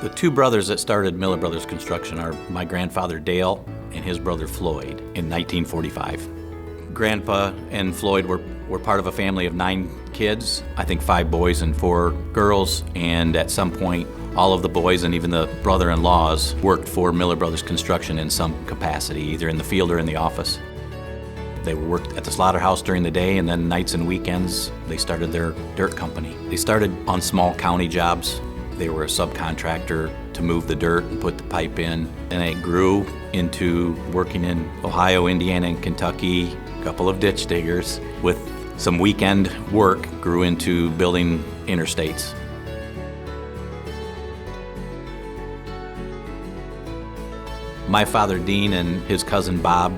The two brothers that started Miller Brothers Construction are my grandfather Dale and his brother Floyd in 1945. Grandpa and Floyd were part of a family of 9 kids, I think 5 boys and 4 girls, and at some point all of the boys and even the brother-in-laws worked for Miller Brothers Construction in some capacity, either in the field or in the office. They worked at the slaughterhouse during the day, and then nights and weekends they started their dirt company. They started on small county jobs. They were a subcontractor to move the dirt and put the pipe in, and it grew into working in Ohio, Indiana, and Kentucky, a couple of ditch diggers. With some weekend work, grew into building interstates. My father Dean and his cousin Bob,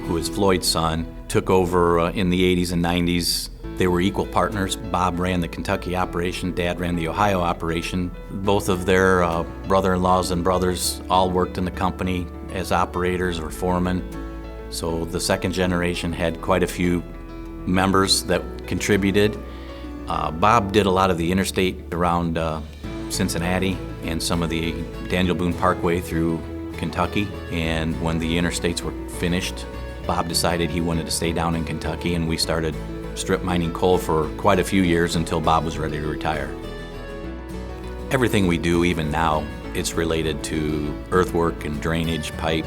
who is Floyd's son, took over in the 80s and 90s. They were equal partners. Bob ran the Kentucky operation, Dad ran the Ohio operation. Both of their brother-in-laws and brothers all worked in the company as operators or foremen. So the second generation had quite a few members that contributed. Bob did a lot of the interstate around Cincinnati and some of the Daniel Boone Parkway through Kentucky. And when the interstates were finished, Bob decided he wanted to stay down in Kentucky, and we started strip mining coal for quite a few years until Bob was ready to retire. Everything we do, even now, it's related to earthwork and drainage, pipe.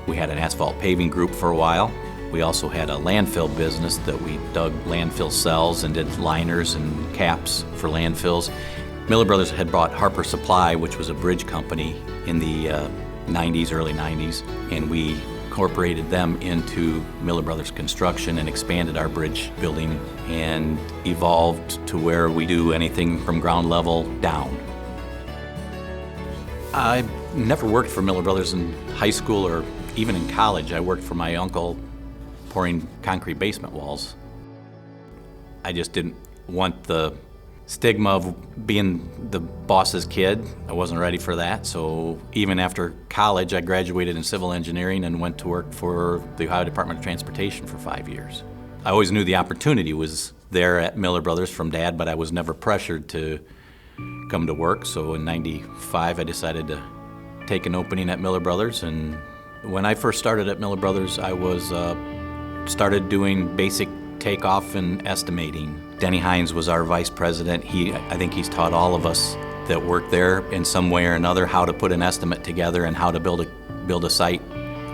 We had an asphalt paving group for a while. We also had a landfill business that we dug landfill cells and did liners and caps for landfills. Miller Brothers had bought Harper Supply, which was a bridge company in the 90s, early 90s, and we incorporated them into Miller Brothers Construction and expanded our bridge building and evolved to where we do anything from ground level down. I never worked for Miller Brothers in high school or even in college. I worked for my uncle pouring concrete basement walls. I just didn't want the stigma of being the boss's kid. I wasn't ready for that, so even after college, I graduated in civil engineering and went to work for the Ohio Department of Transportation for 5 years. I always knew the opportunity was there at Miller Brothers from Dad, but I was never pressured to come to work, so in '95 I decided to take an opening at Miller Brothers, and when I first started at Miller Brothers, I was started doing basic takeoff and estimating. Denny Hines was our vice president. I think he's taught all of us that work there in some way or another how to put an estimate together and how to build a site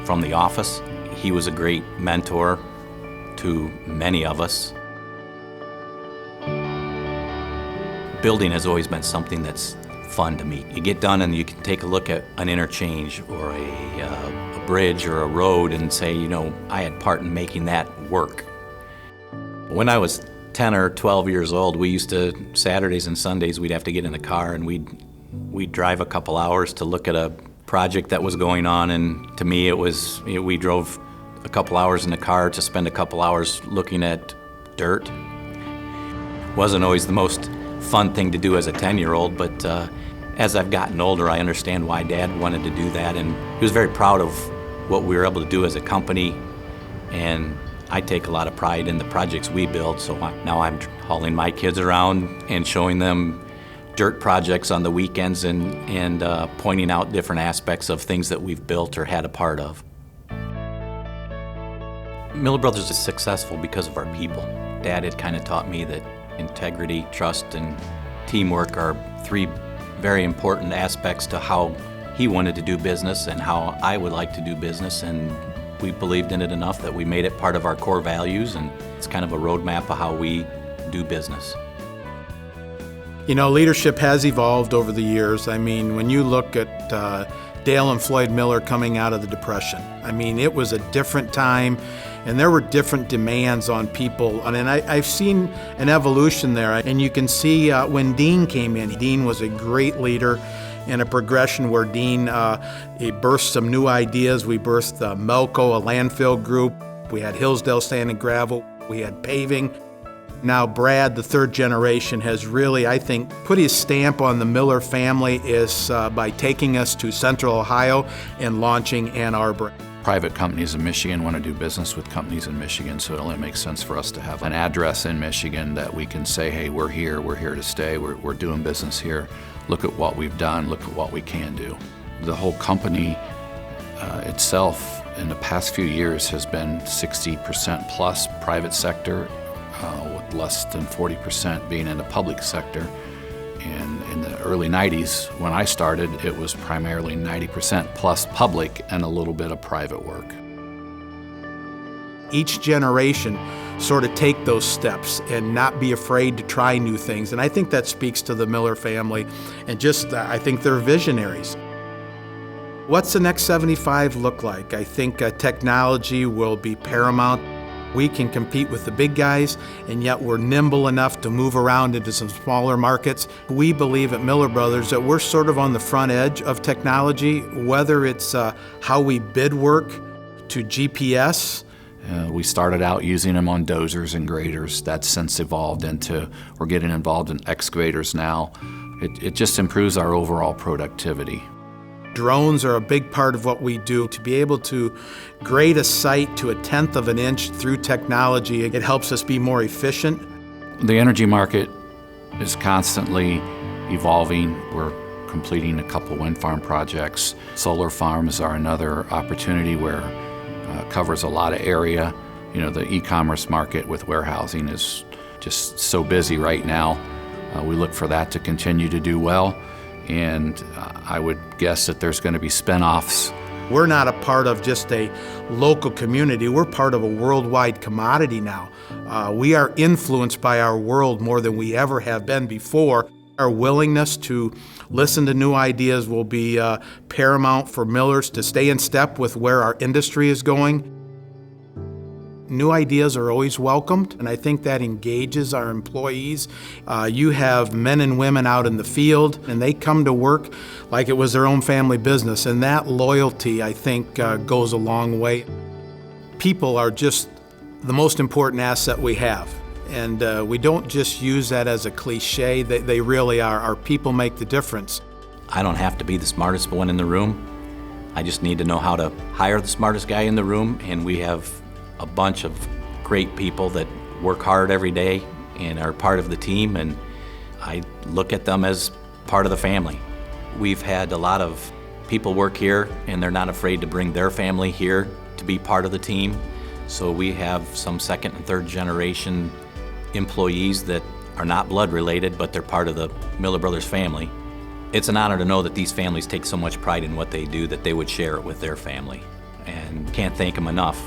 from the office. He was a great mentor to many of us. Building has always been something that's fun to me. You get done and you can take a look at an interchange or a bridge or a road and say, you know, I had part in making that work. When I was 10 or 12 years old, we used to, Saturdays and Sundays, we'd have to get in the car and we'd drive a couple hours to look at a project that was going on, and to me it was, we drove a couple hours in the car to spend a couple hours looking at dirt. Wasn't always the most fun thing to do as a 10-year-old, but as I've gotten older, I understand why Dad wanted to do that, and he was very proud of what we were able to do as a company, and I take a lot of pride in the projects we build, so now I'm hauling my kids around and showing them dirt projects on the weekends and pointing out different aspects of things that we've built or had a part of. Miller Brothers is successful because of our people. Dad had kind of taught me that integrity, trust, and teamwork are 3 very important aspects to how he wanted to do business and how I would like to do business, and we believed in it enough that we made it part of our core values, and it's kind of a roadmap of how we do business. You know, leadership has evolved over the years. I mean, when you look at Dale and Floyd Miller coming out of the Depression, I mean, it was a different time, and there were different demands on people. And I've seen an evolution there, and you can see when Dean came in, Dean was a great leader, and a progression where Dean he birthed some new ideas. We birthed Melco, a landfill group. We had Hillsdale Sand and Gravel. We had paving. Now Brad, the 3rd generation, has really, I think, put his stamp on the Miller family is by taking us to Central Ohio and launching Ann Arbor. Private companies in Michigan want to do business with companies in Michigan, so it only makes sense for us to have an address in Michigan that we can say, hey, we're here to stay, we're doing business here. look at what we've done, look at what we can do. The whole company itself in the past few years has been 60% plus private sector, with less than 40% being in the public sector. And in the early 90s, when I started, it was primarily 90% plus public and a little bit of private work. Each generation sort of take those steps and not be afraid to try new things. And I think that speaks to the Miller family, and just, I think they're visionaries. What's the next 75 look like? I think technology will be paramount. We can compete with the big guys, and yet we're nimble enough to move around into some smaller markets. We believe at Miller Brothers that we're sort of on the front edge of technology, whether it's how we bid work to GPS. We started out using them on dozers and graders. That's since evolved into, we're getting involved in excavators now. It just improves our overall productivity. Drones are a big part of what we do. To be able to grade a site to 1/10 of an inch through technology, it helps us be more efficient. The energy market is constantly evolving. We're completing a couple wind farm projects. Solar farms are another opportunity where covers a lot of area. You know, the e-commerce market with warehousing is just so busy right now. We look for that to continue to do well, and I would guess that there's going to be spin-offs. We're not a part of just a local community. We're part of a worldwide commodity now. We are influenced by our world more than we ever have been before. Our willingness to listen to new ideas will be paramount for Millers to stay in step with where our industry is going. New ideas are always welcomed, and I think that engages our employees. You have men and women out in the field, and they come to work like it was their own family business, and that loyalty, I think, goes a long way. People are just the most important asset we have, and we don't just use that as a cliche. They really are. Our people make the difference. I don't have to be the smartest one in the room. I just need to know how to hire the smartest guy in the room, and we have a bunch of great people that work hard every day and are part of the team, and I look at them as part of the family. We've had a lot of people work here, and they're not afraid to bring their family here to be part of the team. So we have some second and third generation employees that are not blood related, but they're part of the Miller Brothers family. It's an honor to know that these families take so much pride in what they do that they would share it with their family, and can't thank them enough.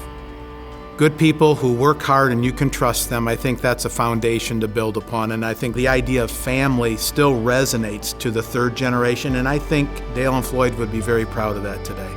Good people who work hard and you can trust them, I think that's a foundation to build upon. And I think the idea of family still resonates to the third generation, and I think Dale and Floyd would be very proud of that today.